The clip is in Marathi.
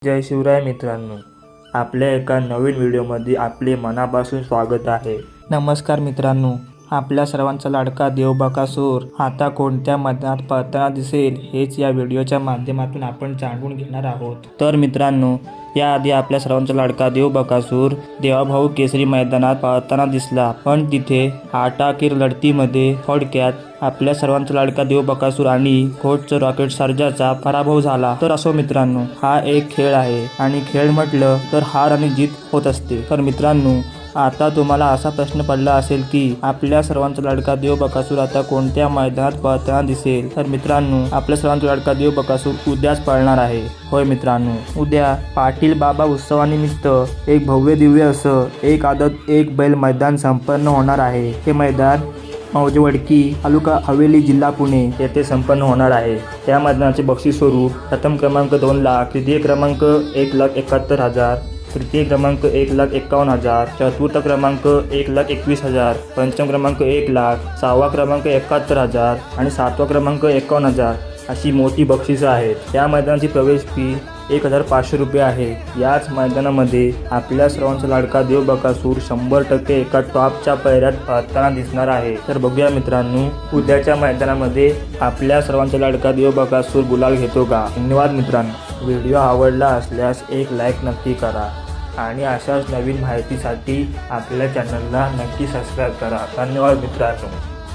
जय शिवराय मित्रांनो, आपल्या एका नवीन व्हिडिओमध्ये आपले मनापासून स्वागत आहे। नमस्कार मित्रांनो, आपल्या सर्वांचा लाडका देव बकासूर आता कोणत्या मैदानात पळताना दिसेल हेच या व्हिडिओच्या माध्यमातून आपण जाणून घेणार आहोत। तर मित्रांनो, याआधी आपल्या सर्वांचा लाडका देव बकासूर देवाभाऊ केसरी मैदानात पळताना दिसला, पण तिथे आटाकीर लढतीमध्ये थोडक्यात आपल्या सर्वांचा लाडका देव बकासूर आणि कोचचा रॉकेट सर्जाचा पराभव झाला। तर असो मित्रांनो, हा एक खेळ आहे आणि खेळ म्हटलं तर हार आणि जीत होत असते। तर मित्रांनो, आता तुम्हाला असा प्रश्न पडला असेल की आपल्या सर्वांचा लाडका देव बकासूर आता कोणत्या मैदानात पळताना दिसेल। तर मित्रांनो, आपल्या सर्वांचा लाडका देव बकासूर उद्याच पळणार आहे। होय मित्रांनो, उद्या पाटील बाबा उत्सवानिमित्त एक भव्य दिव्य असं एक आदत एक बैल मैदान संपन्न होणार आहे। हे मैदान मौजवडकी तालुका हवेली जिल्हा पुणे येथे संपन्न होणार आहे। त्या मैदानाचे बक्षीस स्वरूप प्रथम क्रमांक 2 लाख, द्वितीय क्रमांक 1,71,000, तृतीय क्रमांक 1,51,000, चतुर्थ क्रमांक 1,21,000, पंचम क्रमांक 1 लाख, 6वा क्रमांक 71,000 आणि 7वा क्रमांक 51,000 अशी मोठी बक्षिसं आहेत। या मैदानाची प्रवेश फी 1,500 रुपये आहे। याच मैदानामध्ये आपल्या सर्वांचा लाडका देव बकासूर 100% एका टॉपच्या पायऱ्यात पळताना दिसणार आहे। तर बघूया मित्रांनो, उद्याच्या मैदानामध्ये आपल्या सर्वांचा लाडका देव बकासूर गुलाल घेतो का। धन्यवाद मित्रांनो, व्हिडिओ आवडला असल्यास एक लाईक नक्की करा आणि अशाच नवीन माहितीसाठी आपल्या चॅनलला नक्की सबस्क्राईब करा। धन्यवाद मित्रांनो।